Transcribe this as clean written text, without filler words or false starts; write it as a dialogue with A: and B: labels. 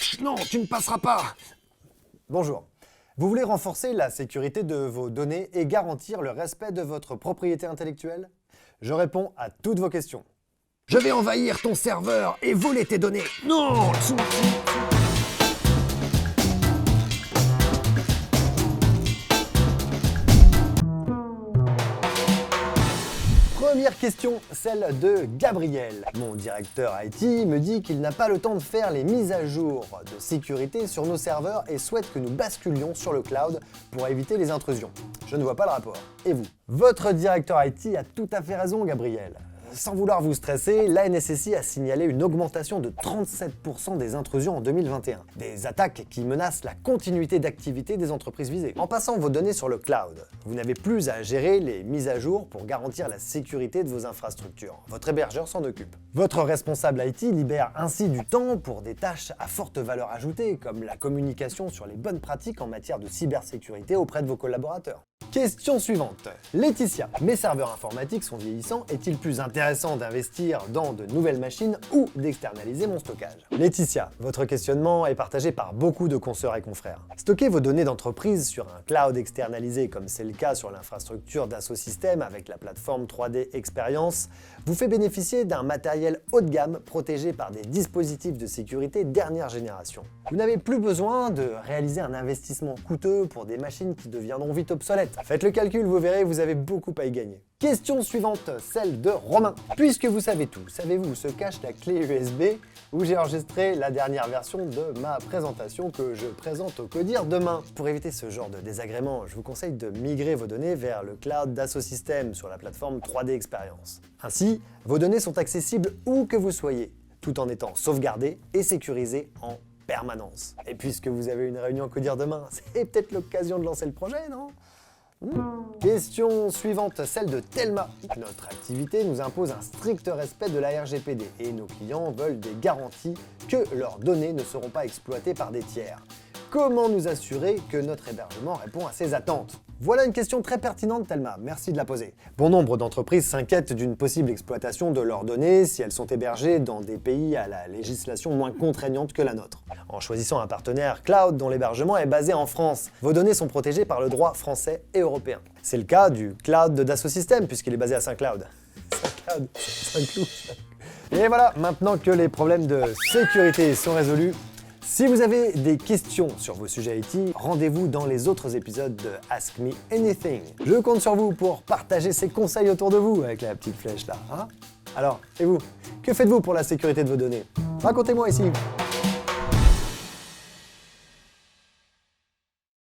A: Chut, non, tu ne passeras pas.
B: Bonjour. Vous voulez renforcer la sécurité de vos données et garantir le respect de votre propriété intellectuelle? Je réponds à toutes vos questions.
A: Je vais envahir ton serveur et voler tes données. Non.
B: Première question, celle de Gabriel. Mon directeur IT me dit qu'il n'a pas le temps de faire les mises à jour de sécurité sur nos serveurs et souhaite que nous basculions sur le cloud pour éviter les intrusions. Je ne vois pas le rapport. Et vous? Votre directeur IT a tout à fait raison, Gabriel. Sans vouloir vous stresser, l'ANSSI a signalé une augmentation de 37% des intrusions en 2021. Des attaques qui menacent la continuité d'activité des entreprises visées. En passant vos données sur le cloud, vous n'avez plus à gérer les mises à jour pour garantir la sécurité de vos infrastructures. Votre hébergeur s'en occupe. Votre responsable IT libère ainsi du temps pour des tâches à forte valeur ajoutée, comme la communication sur les bonnes pratiques en matière de cybersécurité auprès de vos collaborateurs. Question suivante. Laetitia, mes serveurs informatiques sont vieillissants, est-il plus intéressant d'investir dans de nouvelles machines ou d'externaliser mon stockage? Laetitia, votre questionnement est partagé par beaucoup de consoeurs et confrères. Stocker vos données d'entreprise sur un cloud externalisé, comme c'est le cas sur l'infrastructure Dassault Systèmes avec la plateforme 3D Experience, vous fait bénéficier d'un matériel haut de gamme protégé par des dispositifs de sécurité dernière génération. Vous n'avez plus besoin de réaliser un investissement coûteux pour des machines qui deviendront vite obsolètes. Faites le calcul, vous verrez, vous avez beaucoup à y gagner. Question suivante, celle de Romain. Puisque vous savez tout, savez-vous où se cache la clé USB où j'ai enregistré la dernière version de ma présentation que je présente au Codir demain? Pour éviter ce genre de désagrément, je vous conseille de migrer vos données vers le cloud Dassault Systèmes sur la plateforme 3D Experience. Ainsi, vos données sont accessibles où que vous soyez, tout en étant sauvegardées et sécurisées en permanence. Et puisque vous avez une réunion Codir demain, c'est peut-être l'occasion de lancer le projet, non? Question suivante, celle de Thelma. Notre activité nous impose un strict respect de la RGPD et nos clients veulent des garanties que leurs données ne seront pas exploitées par des tiers. Comment nous assurer que notre hébergement répond à ces attentes? Voilà une question très pertinente, Thelma, merci de la poser. Bon nombre d'entreprises s'inquiètent d'une possible exploitation de leurs données si elles sont hébergées dans des pays à la législation moins contraignante que la nôtre. En choisissant un partenaire cloud dont l'hébergement est basé en France, vos données sont protégées par le droit français et européen. C'est le cas du cloud de Dassault Systèmes puisqu'il est basé à Saint-Cloud. Saint-Cloud, Saint-Cloud. Et voilà, maintenant que les problèmes de sécurité sont résolus, si vous avez des questions sur vos sujets IT, rendez-vous dans les autres épisodes de Ask Me Anything. Je compte sur vous pour partager ces conseils autour de vous avec la petite flèche là. Hein? Alors, et vous? Que faites-vous pour la sécurité de vos données? Racontez-moi ici.